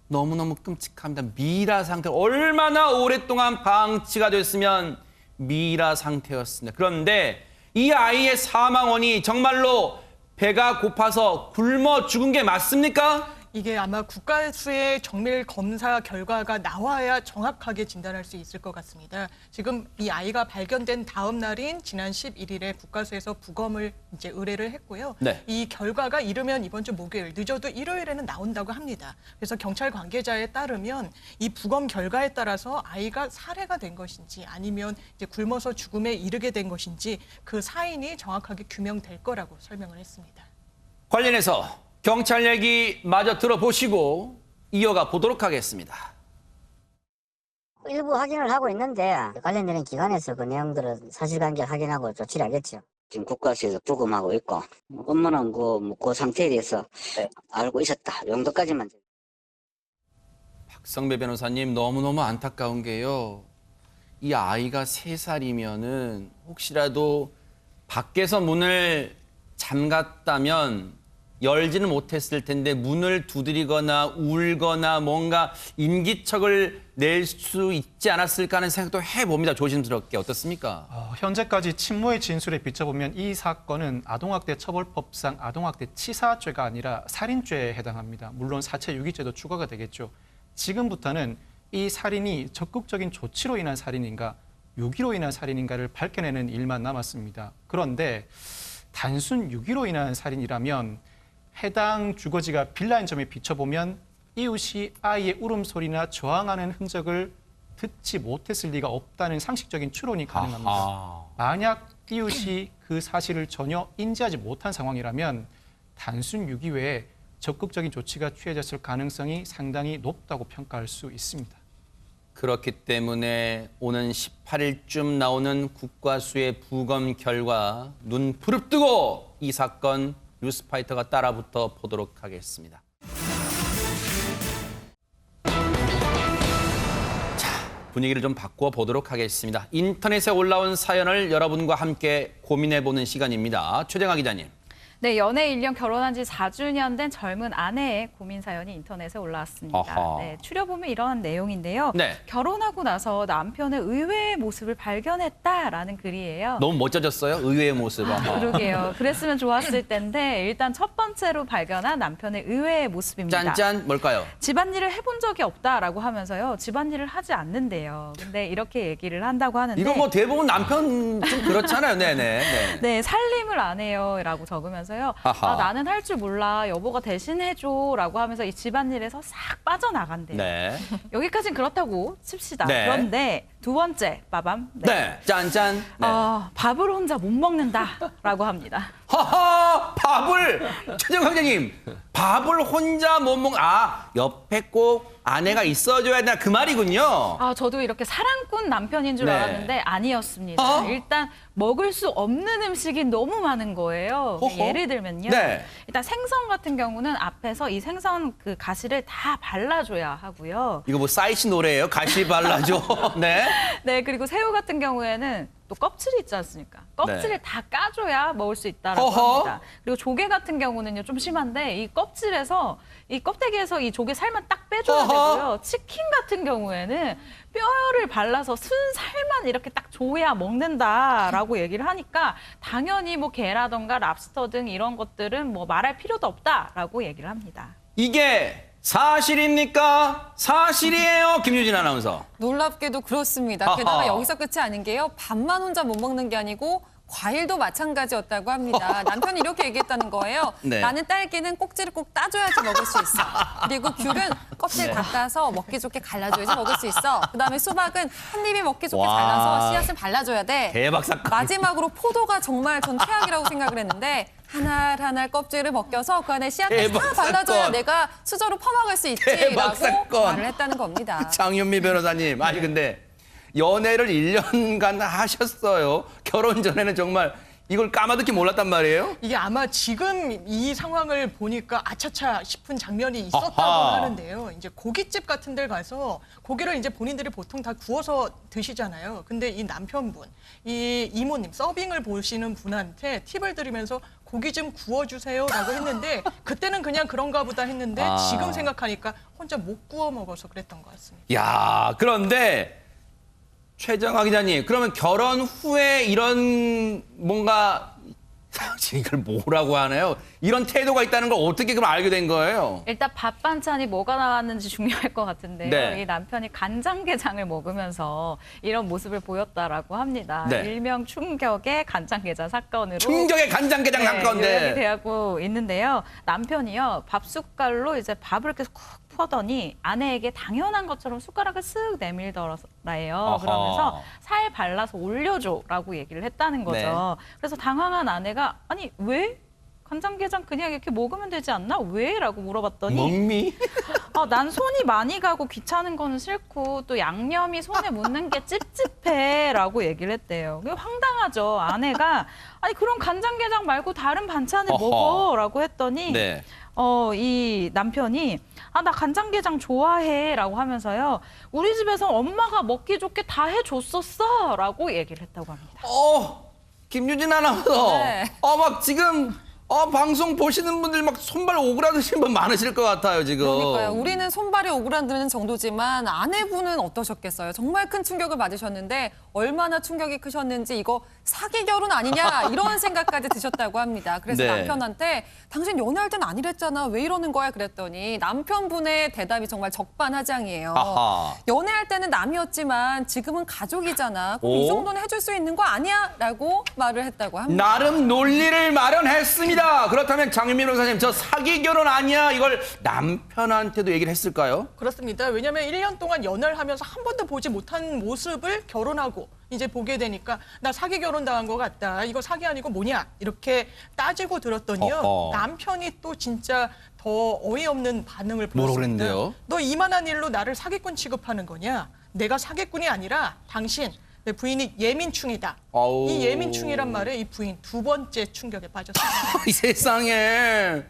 너무너무 끔찍합니다. 미라 상태, 얼마나 오랫동안 방치가 됐으면 미라 상태였습니다. 그런데 이 아이의 사망원이 정말로 배가 고파서 굶어 죽은 게 맞습니까? 이게 아마 국가수의 정밀 검사 결과가 나와야 정확하게 진단할 수 있을 것 같습니다. 지금 이 아이가 발견된 다음 날인 지난 11일에 국가수에서 부검을 이제 의뢰를 했고요. 네. 이 결과가 이르면 이번 주 목요일, 늦어도 일요일에는 나온다고 합니다. 그래서 경찰 관계자에 따르면 이 부검 결과에 따라서 아이가 살해가 된 것인지 아니면 이제 굶어서 죽음에 이르게 된 것인지 그 사인이 정확하게 규명될 거라고 설명을 했습니다. 관련해서 경찰 얘기 마저 들어보시고 이어가 보도록 하겠습니다. 일부 확인을 하고 있는데 관련되는 기관에서 그 내용들은 사실관계 확인하고 조치를 하겠죠. 지금 국가수에서 부검하고 있고 업무는 그 상태에 대해서 알고 있었다 정도까지만. 박성배 변호사님, 너무너무 안타까운 게요. 이 아이가 3살이면은 혹시라도 밖에서 문을 잠갔다면 열지는 못했을 텐데 문을 두드리거나 울거나 뭔가 인기척을 낼 수 있지 않았을까 하는 생각도 해봅니다. 조심스럽게. 어떻습니까? 현재까지 친모의 진술에 비춰보면 이 사건은 아동학대 처벌법상 아동학대 치사죄가 아니라 살인죄에 해당합니다. 물론 사체 유기죄도 추가가 되겠죠. 지금부터는 이 살인이 적극적인 조치로 인한 살인인가 유기로 인한 살인인가를 밝혀내는 일만 남았습니다. 그런데 단순 유기로 인한 살인이라면 해당 주거지가 빌라인 점에 비춰보면 이웃이 아이의 울음소리나 저항하는 흔적을 듣지 못했을 리가 없다는 상식적인 추론이 가능합니다. 아하. 만약 이웃이 그 사실을 전혀 인지하지 못한 상황이라면 단순 유기 외에 적극적인 조치가 취해졌을 가능성이 상당히 높다고 평가할 수 있습니다. 그렇기 때문에 오는 18일쯤 나오는 국과수의 부검 결과 눈 부릅뜨고 이 사건 뉴스파이터가 따라붙어 보도록 하겠습니다. 자, 분위기를 좀 바꿔 보도록 하겠습니다. 인터넷에 올라온 사연을 여러분과 함께 고민해보는 시간입니다. 최정아 기자님. 네, 연애 1년 결혼한 지 4주년 된 젊은 아내의 고민 사연이 인터넷에 올라왔습니다. 아하. 네, 추려보면 이러한 내용인데요. 네. 결혼하고 나서 남편의 의외의 모습을 발견했다라는 글이에요. 너무 멋져졌어요? 의외의 모습. 그러게요. 그랬으면 좋았을 텐데 일단 첫 번째로 발견한 남편의 의외의 모습입니다. 짠짠 뭘까요? 집안일을 해본 적이 없다라고 하면서요. 집안일을 하지 않는데요. 근데 이렇게 얘기를 한다고 하는데 이거 뭐 대부분 남편 좀 그렇잖아요. 네네. 네. 네, 살림을 안 해요라고 적으면서요. 아하. 아, 나는 할 줄 몰라. 여보가 대신해줘라고 하면서 이 집안일에서 싹 빠져나간대요. 네. 여기까지는 그렇다고 칩시다. 네. 그런데 두 번째, 빠밤. 네. 짠짠. 네. 밥을 혼자 못 먹는다라고 합니다. 하하! 밥을! 최정강 기자님, 밥을 혼자 못 먹, 옆에 꼭 아내가 있어줘야 된다. 그 말이군요. 저도 이렇게 사랑꾼 남편인 줄 네. 알았는데 아니었습니다. 일단 먹을 수 없는 음식이 너무 많은 거예요. 허허. 예를 들면요. 네. 일단 생선 같은 경우는 앞에서 이 생선 그 가시를 다 발라줘야 하고요. 이거 뭐 사이시 노래예요? 가시 발라줘. 네. 네, 그리고 새우 같은 경우에는 또 껍질이 있지 않습니까? 껍질을 네. 다 까줘야 먹을 수 있다라고 허허. 합니다. 그리고 조개 같은 경우는요 좀 심한데 이 껍질에서 이 껍데기에서 이 조개 살만 딱 빼줘야 허허. 되고요. 치킨 같은 경우에는 뼈를 발라서 순 살만 이렇게 딱 줘야 먹는다라고 얘기를 하니까 당연히 뭐 게라던가 랍스터 등 이런 것들은 뭐 말할 필요도 없다라고 얘기를 합니다. 이게 사실입니까? 사실이에요. 김유진 아나운서. 놀랍게도 그렇습니다. 게다가 아하. 여기서 끝이 아닌 게요. 밥만 혼자 못 먹는 게 아니고 과일도 마찬가지였다고 합니다. 남편이 이렇게 얘기했다는 거예요. 네. 나는 딸기는 꼭지를 꼭 따줘야지 먹을 수 있어. 그리고 귤은 껍질 다 따서 먹기 좋게 갈라줘야지 먹을 수 있어. 그다음에 수박은 한 입에 먹기 좋게 와. 잘라서 씨앗을 발라줘야 돼. 대박 사건. 마지막으로 포도가 정말 전 최악이라고 생각을 했는데 하나 껍질을 벗겨서 그 안에 씨앗을 대박 다 발라줘야 사건. 내가 내가 수저로 퍼먹을 수 대박 있지라고 사건. 말을 했다는 겁니다. 장윤미 변호사님. 아니 근데 연애를 1년간 하셨어요. 결혼 전에는 정말 이걸 까마득히 몰랐단 말이에요? 이게 아마 지금 이 상황을 보니까 아차차 싶은 장면이 있었다고 아하. 하는데요. 이제 고깃집 같은 데 가서 고기를 이제 본인들이 보통 다 구워서 드시잖아요. 근데 이 남편분, 이 이모님, 서빙을 보시는 분한테 팁을 드리면서 고기 좀 구워주세요라고 했는데 그때는 그냥 그런가 보다 했는데 지금 생각하니까 혼자 못 구워 먹어서 그랬던 것 같습니다. 야, 그런데 최정아 기자님, 그러면 결혼 후에 이런 뭔가 이걸 뭐라고 하나요? 이런 태도가 있다는 걸 어떻게 그럼 알게 된 거예요? 일단 밥 반찬이 뭐가 나왔는지 중요할 것 같은데요. 네. 이 남편이 간장게장을 먹으면서 이런 모습을 보였다라고 합니다. 네. 일명 충격의 간장게장 사건으로 충격의 간장게장 사건인데. 요약이 되고 있는데요. 남편이요 밥 숟갈로 이제 밥을 이렇게 쿡 퍼더니 아내에게 당연한 것처럼 숟가락을 쓱 내밀더래요. 아하. 그러면서 살 발라서 올려줘라고 얘기를 했다는 거죠. 네. 그래서 당황한 아내가 아니 왜? 간장게장 그냥 이렇게 먹으면 되지 않나? 왜? 라고 물어봤더니 멍미? 난 손이 많이 가고 귀찮은 거는 싫고 또 양념이 손에 묻는 게 찝찝해 라고 얘기를 했대요. 그게 황당하죠. 아내가 아니 그럼 간장게장 말고 다른 반찬을 어허. 먹어 라고 했더니 네. 이 남편이 나 간장게장 좋아해 라고 하면서요. 우리 집에서 엄마가 먹기 좋게 다 해줬었어 라고 얘기를 했다고 합니다. 김유진 아나운서. 네. 막 지금 방송 보시는 분들 막 손발 오그라드시는 분 많으실 것 같아요, 지금. 그러니까요. 우리는 손발이 오그라드는 정도지만 아내분은 어떠셨겠어요? 정말 큰 충격을 받으셨는데 얼마나 충격이 크셨는지 이거 사기 결혼 아니냐 이런 생각까지 드셨다고 합니다. 그래서 네. 남편한테 당신 연애할 땐 아니랬잖아. 왜 이러는 거야? 그랬더니 남편분의 대답이 정말 적반하장이에요. 아하. 연애할 때는 남이었지만 지금은 가족이잖아. 그럼 이 오? 정도는 해줄 수 있는 거 아니야? 라고 말을 했다고 합니다. 나름 논리를 마련했습니다. 자, 그렇다면 장윤민 변호사님, 저 사기 결혼 아니야? 이걸 남편한테도 얘기를 했을까요? 그렇습니다. 왜냐하면 1년 동안 연애를 하면서 한 번도 보지 못한 모습을 결혼하고 이제 보게 되니까 나 사기 결혼 당한 것 같다. 이거 사기 아니고 뭐냐? 이렇게 따지고 들었더니요. 어허. 남편이 또 진짜 더 어이없는 반응을 보였습니다. 뭐라고 그랬는데요? 너 이만한 일로 나를 사기꾼 취급하는 거냐? 내가 사기꾼이 아니라 당신 내 부인이 예민충이다. 아우. 이 예민충이란 말에 이 부인 두 번째 충격에 빠졌습니다. 이 세상에.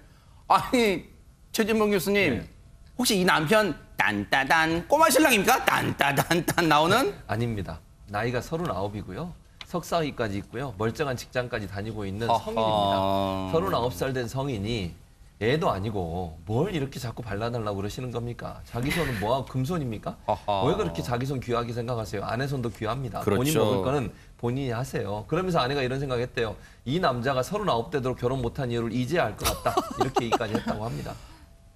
아니, 최진봉 교수님, 네. 혹시 이 남편 딴따단 꼬마 신랑입니까? 딴따단딴 나오는? 아닙니다. 나이가 39이고요. 석사학위까지 있고요. 멀쩡한 직장까지 다니고 있는 아하. 성인입니다. 39살 된 성인이 애도 아니고 뭘 이렇게 자꾸 발라달라고 그러시는 겁니까? 자기 손은 뭐하고 금손입니까? 아하. 왜 그렇게 자기 손 귀하게 생각하세요? 아내 손도 귀합니다. 그렇죠. 본인 먹을 거는 본인이 하세요. 그러면서 아내가 이런 생각했대요. 이 남자가 39 되도록 결혼 못한 이유를 이제 알 것 같다. 이렇게 얘기까지 했다고 합니다.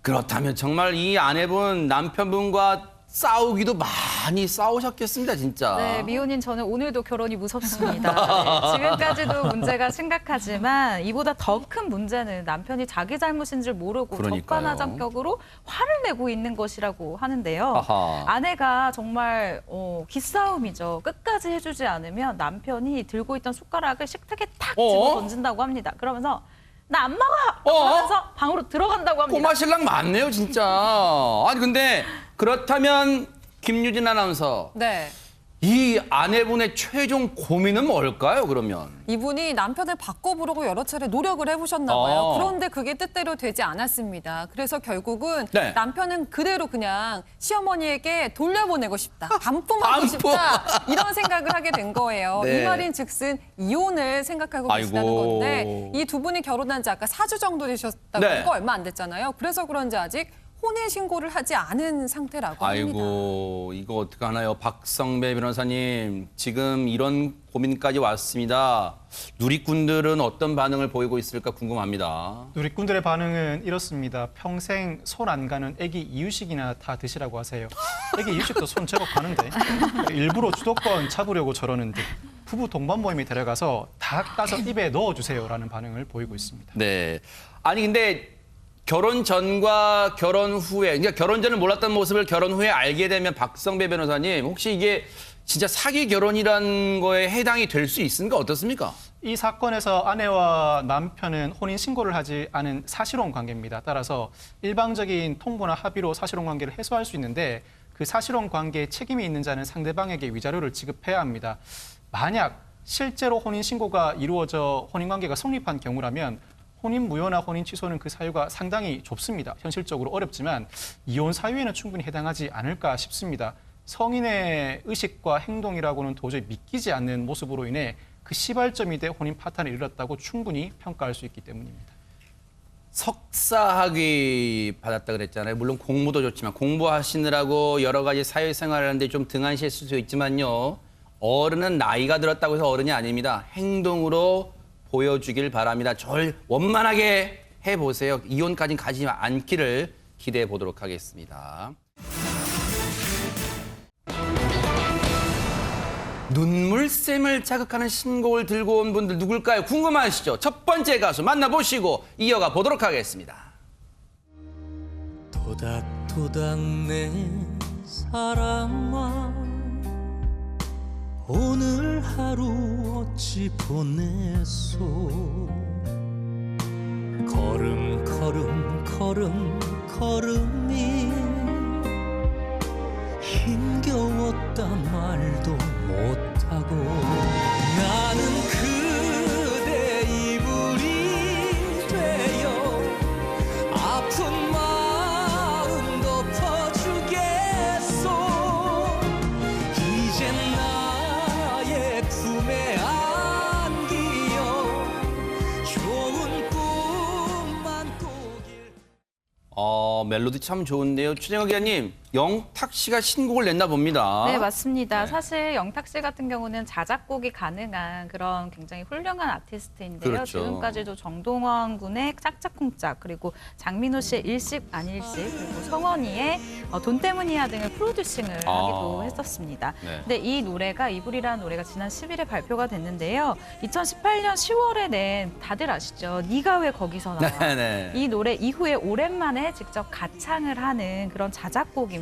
그렇다면 정말 이 아내분 남편분과 싸우기도 많이 싸우셨겠습니다, 진짜. 네, 미혼인 저는 오늘도 결혼이 무섭습니다. 네, 지금까지도 문제가 심각하지만 이보다 더 큰 문제는 남편이 자기 잘못인 줄 모르고 그러니까요. 적반하장격으로 화를 내고 있는 것이라고 하는데요. 아하. 아내가 정말 기싸움이죠. 끝까지 해주지 않으면 남편이 들고 있던 숟가락을 식탁에 탁 집어 던진다고 합니다. 그러면서 나 안 먹어! 하면서 방으로 들어간다고 합니다. 꼬마 신랑 맞네요, 진짜. 아니, 근데 그렇다면 김유진 아나운서. 네. 이 아내분의 최종 고민은 뭘까요, 그러면? 이분이 남편을 바꿔보려고 여러 차례 노력을 해보셨나 봐요. 아. 그런데 그게 뜻대로 되지 않았습니다. 그래서 결국은 네. 남편은 그대로 그냥 시어머니에게 돌려보내고 싶다. 반품하고 반품. 싶다. 이런 생각을 하게 된 거예요. 네. 이 말인 즉슨 이혼을 생각하고 계시다는 아이고. 건데 이 두 분이 결혼한 지 아까 4주 정도 되셨다고 네. 하니까 얼마 안 됐잖아요. 그래서 그런지 아직 혼인신고를 하지 않은 상태라고 합니다. 아이고, 이거 어떡하나요? 박성배 변호사님, 지금 이런 고민까지 왔습니다. 누리꾼들은 어떤 반응을 보이고 있을까 궁금합니다. 누리꾼들의 반응은 이렇습니다. 평생 손 안 가는 애기 이유식이나 다 드시라고 하세요. 애기 이유식도 손 제법 가는데 일부러 주도권 잡으려고 저러는 듯. 부부 동반 모임에 데려가서 닭 따서 입에 넣어주세요라는 반응을 보이고 있습니다. 네. 아니, 근데 결혼 전과 결혼 후에, 그러니까 결혼 전을 몰랐던 모습을 결혼 후에 알게 되면 박성배 변호사님, 혹시 이게 진짜 사기 결혼이라는 거에 해당이 될 수 있습니까? 어떻습니까? 이 사건에서 아내와 남편은 혼인 신고를 하지 않은 사실혼 관계입니다. 따라서 일방적인 통보나 합의로 사실혼 관계를 해소할 수 있는데 그 사실혼 관계에 책임이 있는 자는 상대방에게 위자료를 지급해야 합니다. 만약 실제로 혼인 신고가 이루어져 혼인 관계가 성립한 경우라면 혼인 무효나 혼인 취소는 그 사유가 상당히 좁습니다. 현실적으로 어렵지만 이혼 사유에는 충분히 해당하지 않을까 싶습니다. 성인의 의식과 행동이라고는 도저히 믿기지 않는 모습으로 인해 그 시발점이 돼 혼인 파탄을 이뤘다고 충분히 평가할 수 있기 때문입니다. 석사학위 받았다 그랬잖아요. 물론 공부도 좋지만 공부하시느라고 여러 가지 사회생활을 하는데 좀 등한시할 수도 있지만요. 어른은 나이가 들었다고 해서 어른이 아닙니다. 행동으로 보여주길 바랍니다. 절 원만하게 해보세요. 이혼까지는 가지 않기를 기대해 보도록 하겠습니다. 눈물샘을 자극하는 신곡을 들고 온 분들 누굴까요? 궁금하시죠? 첫 번째 가수 만나보시고 이어가 보도록 하겠습니다. 토닥토닥 내 사랑아 오늘 하루 어찌 보냈소 걸음 걸음이 힘겨웠다 말도 못하고 나는 그대 이불이 되어 아픈 마음 덮어주겠소 이젠 나의 품에 안기어 좋은 꿈만 꾸길 멜로디 참 좋은데요. 최정혁 기자님, 영탁 씨가 신곡을 냈나 봅니다. 네, 맞습니다. 네. 사실 영탁 씨 같은 경우는 자작곡이 가능한 그런 굉장히 훌륭한 아티스트인데요. 그렇죠. 지금까지도 정동원 군의 짝짝꿍짝, 그리고 장민호 씨의 일식 안일식, 그리고 성원이의 돈 때문이야 등을 프로듀싱을 하기도 했었습니다. 네. 근데 이 노래가 이불이라는 노래가 지난 10일에 발표가 됐는데요. 2018년 10월에 낸, 다들 아시죠? 네가 왜 거기서 나와? 네네. 이 노래 이후에 오랜만에 직접 가창을 하는 그런 자작곡입니다.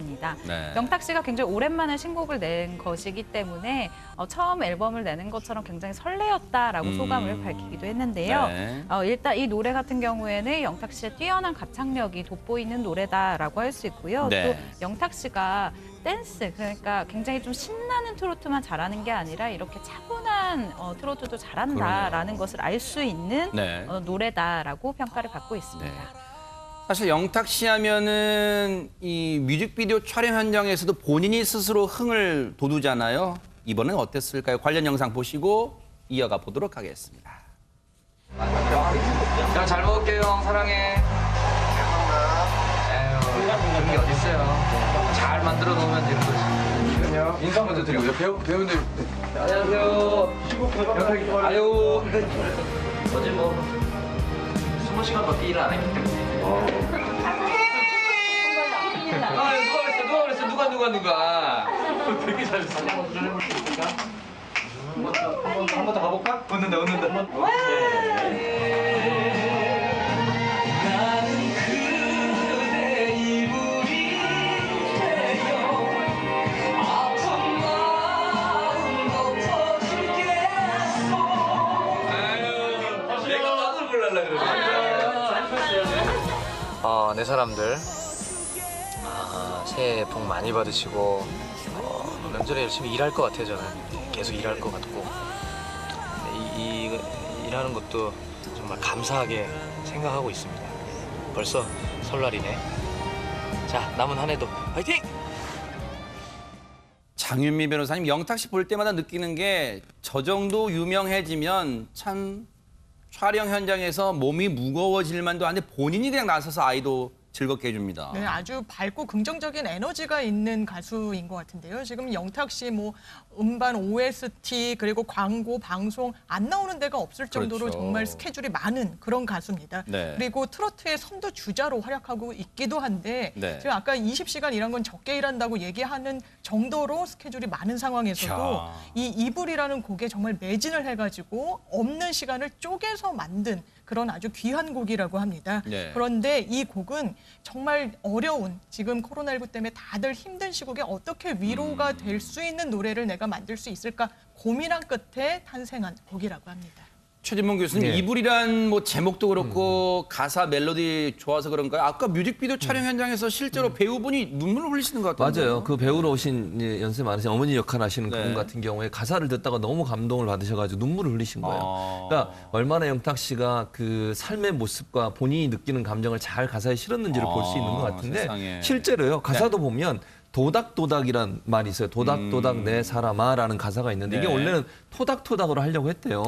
네. 영탁 씨가 굉장히 오랜만에 신곡을 낸 것이기 때문에 처음 앨범을 내는 것처럼 굉장히 설레었다라고 소감을 밝히기도 했는데요. 네. 일단 이 노래 같은 경우에는 영탁 씨의 뛰어난 가창력이 돋보이는 노래다라고 할 수 있고요. 네. 또 영탁 씨가 댄스, 그러니까 굉장히 좀 신나는 트로트만 잘하는 게 아니라 이렇게 차분한 트로트도 잘한다라는 것을 알 수 있는 네. 노래다라고 평가를 받고 있습니다. 네. 사실 영탁 씨 하면은 이 뮤직비디오 촬영 현장에서도 본인이 스스로 흥을 돋우잖아요. 이번엔 어땠을까요? 관련 영상 보시고 이어가 보도록 하겠습니다. 형 잘 먹을게요. 형 사랑해. 에휴, 그런 게 어딨어요. 잘 만들어 놓으면 되는 거지. 인사 먼저 드리고요. 배우님. 안녕하세요. 아유. 어제 뭐 20시간밖에 일을 안 했기 때문에. 누가? 되게 잘했어. 한 번 더 가볼까? 웃는다. 나는 그대 이불이 되어 아픈 마음 덮어주겠어. 아유, 내가 막을 골랄라 그러네. 내 사람들 새해 복 많이 받으시고 명절에 열심히 일할 것 같아요. 저는 계속 일할 것 같고 일하는 것도 정말 감사하게 생각하고 있습니다. 벌써 설날이네. 자, 남은 한 해도 화이팅! 장윤미 변호사님, 영탁 씨 볼 때마다 느끼는 게 저 정도 유명해지면 참 촬영 현장에서 몸이 무거워질 만도 한데 본인이 그냥 나서서 아이도 즐겁게 해줍니다. 네, 아주 밝고 긍정적인 에너지가 있는 가수인 것 같은데요. 지금 영탁 씨 뭐 음반 OST 그리고 광고, 방송 안 나오는 데가 없을 정도로 그렇죠. 정말 스케줄이 많은 그런 가수입니다. 네. 그리고 트로트의 선두 주자로 활약하고 있기도 한데 네. 지금 아까 20시간 일한 건 적게 일한다고 얘기하는 정도로 스케줄이 많은 상황에서도 야. 이 이불이라는 곡에 정말 매진을 해가지고 없는 시간을 쪼개서 만든 그런 아주 귀한 곡이라고 합니다. 네. 그런데 이 곡은 정말 어려운 지금 코로나19 때문에 다들 힘든 시국에 어떻게 위로가 될 수 있는 노래를 내가 만들 수 있을까 고민한 끝에 탄생한 곡이라고 합니다. 최진봉 교수님, 네. 이불이란 뭐 제목도 그렇고 가사 멜로디 좋아서 그런가요? 아까 뮤직비디오 촬영 현장에서 실제로 배우분이 눈물을 흘리시는 것 같던데요. 맞아요. 그 배우로 오신 이제 연세 많으신 어머니 역할 하시는 네. 그분 같은 경우에 가사를 듣다가 너무 감동을 받으셔가지고 눈물을 흘리신 거예요. 그러니까 얼마나 영탁 씨가 그 삶의 모습과 본인이 느끼는 감정을 잘 가사에 실었는지를 볼 수 있는 것 같은데 세상에. 실제로요. 가사도 보면 도닥도닥이란 말이 있어요. 도닥도닥 내 사람아라는 가사가 있는데 이게 네. 원래는 토닥토닥으로 하려고 했대요.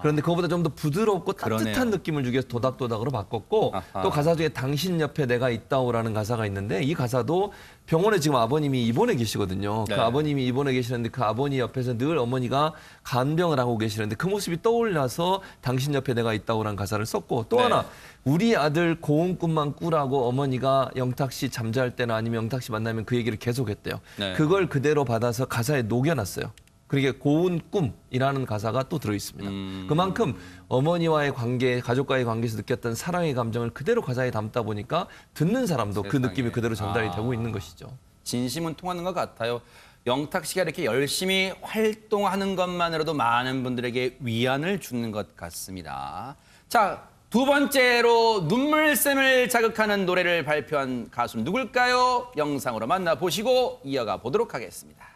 그런데 그거보다 좀 더 부드럽고 따뜻한 그러네요. 느낌을 주기 위해서 도닥도닥으로 바꿨고 아하. 또 가사 중에 당신 옆에 내가 있다오라는 가사가 있는데 이 가사도 병원에 지금 아버님이 입원해 계시거든요. 네. 그 아버님이 입원해 계시는데 그 아버님 옆에서 늘 어머니가 간병을 하고 계시는데 그 모습이 떠올라서 당신 옆에 내가 있다오라는 가사를 썼고 또 네. 하나 우리 아들 고운 꿈만 꾸라고 어머니가 영탁 씨 잠잘 때나 아니면 영탁 씨 만나면 그 얘기를 계속했대요. 네. 그걸 그대로 받아서 가사에 녹여놨어요. 그러게 고운 꿈이라는 가사가 또 들어 있습니다. 그만큼 어머니와의 관계, 가족과의 관계에서 느꼈던 사랑의 감정을 그대로 가사에 담다 보니까 듣는 사람도 그 세상에. 느낌이 그대로 전달이 되고 있는 것이죠. 진심은 통하는 것 같아요. 영탁 씨가 이렇게 열심히 활동하는 것만으로도 많은 분들에게 위안을 주는 것 같습니다. 자, 두 번째로 눈물샘을 자극하는 노래를 발표한 가수는 누굴까요? 영상으로 만나보시고 이어가 보도록 하겠습니다.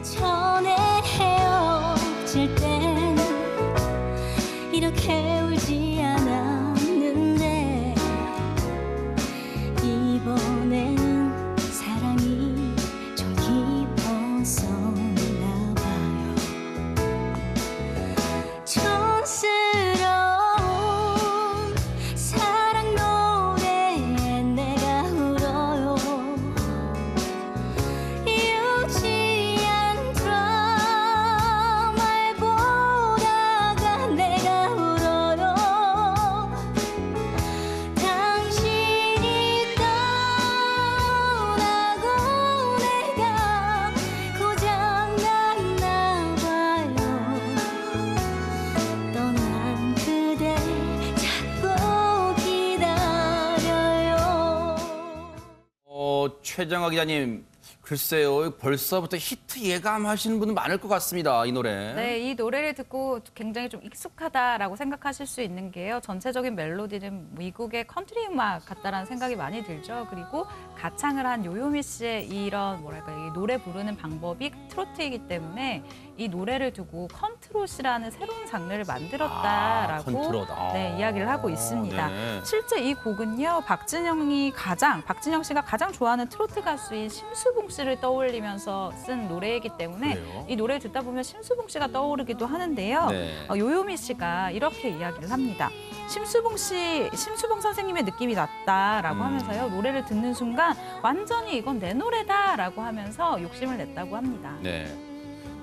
전에 헤어질 땐 이렇게 울지 않았는데 이번에는 사랑이 좀 깊었었나 봐요. 촌스러운 사랑 노래에 내가 울어요. 최정화 기자님, 글쎄요, 벌써부터 히트 예감하시는 분은 많을 것 같습니다, 이 노래. 네, 이 노래를 듣고 굉장히 좀 익숙하다라고 생각하실 수 있는 게요. 전체적인 멜로디는 미국의 컨트리 음악 같다라는 생각이 많이 들죠. 그리고 가창을 한 요요미 씨의 이런 뭐랄까 이 노래 부르는 방법이 트로트이기 때문에 이 노래를 두고 컨트롯이라는 새로운 장르를 만들었다라고 컨트롯. 네, 이야기를 하고 있습니다. 네. 실제 이 곡은요, 박진영 씨가 가장 좋아하는 트로트 가수인 심수봉 씨를 떠올리면서 쓴 노래이기 때문에 그래요? 이 노래를 듣다 보면 심수봉 씨가 떠오르기도 하는데요. 네. 요요미 씨가 이렇게 이야기를 합니다. 심수봉 선생님의 느낌이 났다라고 하면서요, 노래를 듣는 순간 완전히 이건 내 노래다라고 하면서 욕심을 냈다고 합니다. 네.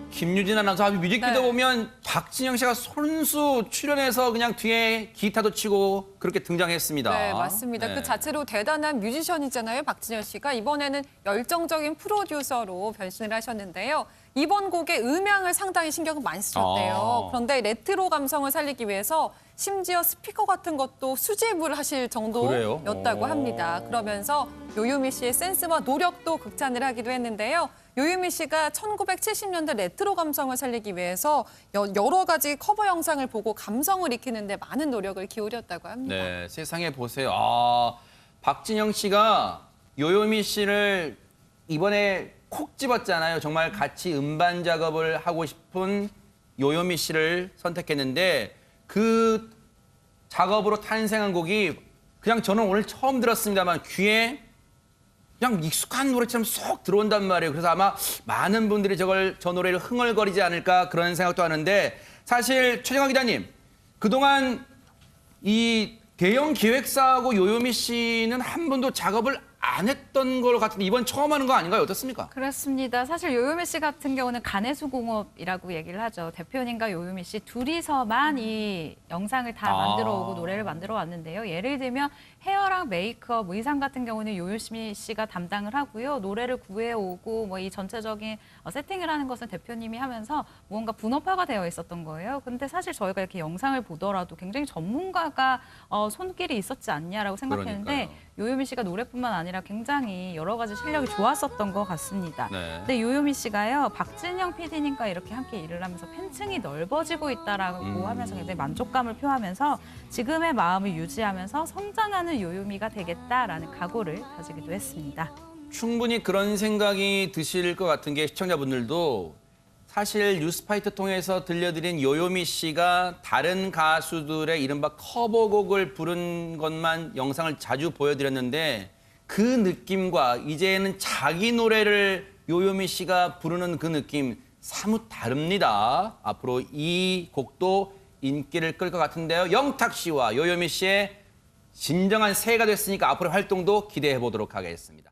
김유진 아나운서 뮤직비디오 네. 보면 박진영 씨가 손수 출연해서 그냥 뒤에 기타도 치고 그렇게 등장했습니다. 네, 맞습니다. 네. 그 자체로 대단한 뮤지션이잖아요, 박진영 씨가. 이번에는 열정적인 프로듀서로 변신을 하셨는데요. 이번 곡의 음향을 상당히 신경을 많이 쓰셨대요. 그런데 레트로 감성을 살리기 위해서 심지어 스피커 같은 것도 수집을 하실 그래요? 정도였다고 합니다. 그러면서 요요미 씨의 센스와 노력도 극찬을 하기도 했는데요. 요요미 씨가 1970년대 레트로 감성을 살리기 위해서 여러 가지 커버 영상을 보고 감성을 익히는데 많은 노력을 기울였다고 합니다. 네, 세상에 보세요. 박진영 씨가 요요미 씨를 이번에 콕 집었잖아요. 정말 같이 음반 작업을 하고 싶은 요요미 씨를 선택했는데 그 작업으로 탄생한 곡이 그냥 저는 오늘 처음 들었습니다만 귀에 그냥 익숙한 노래처럼 쏙 들어온단 말이에요. 그래서 아마 많은 분들이 저 노래를 흥얼거리지 않을까 그런 생각도 하는데 사실 최정화 기자님, 그동안 이 대형 기획사하고 요요미 씨는 한 번도 작업을 안 했던 걸 같은데 이번 처음 하는 거 아닌가요? 어떻습니까? 그렇습니다. 사실 요요미 씨 같은 경우는 가내수공업이라고 얘기를 하죠. 대표님과 요요미 씨 둘이서만 이 영상을 다 만들어 오고 노래를 만들어 왔는데요. 예를 들면 헤어랑 메이크업, 의상 같은 경우는 요요미 씨가 담당을 하고요. 노래를 구해오고 뭐 이 전체적인 세팅을 하는 것은 대표님이 하면서 무언가 분업화가 되어 있었던 거예요. 근데 사실 저희가 이렇게 영상을 보더라도 굉장히 전문가가 손길이 있었지 않냐라고 생각했는데 그러니까요. 요요미 씨가 노래뿐만 아니라 굉장히 여러 가지 실력이 좋았었던 것 같습니다. 네. 근데 요요미 씨가요, 박진영 PD님과 이렇게 함께 일을 하면서 팬층이 넓어지고 있다라고 하면서 굉장히 만족감을 표하면서 지금의 마음을 유지하면서 성장하는 요요미가 되겠다라는 각오를 가지기도 했습니다. 충분히 그런 생각이 드실 것 같은 게 시청자분들도 사실 뉴스파이트 통해서 들려드린 요요미 씨가 다른 가수들의 이른바 커버곡을 부른 것만 영상을 자주 보여드렸는데 그 느낌과 이제는 자기 노래를 요요미 씨가 부르는 그 느낌 사뭇 다릅니다. 앞으로 이 곡도 인기를 끌 것 같은데요. 영탁 씨와 요요미 씨의 진정한 새해가 됐으니까 앞으로 활동도 기대해 보도록 하겠습니다.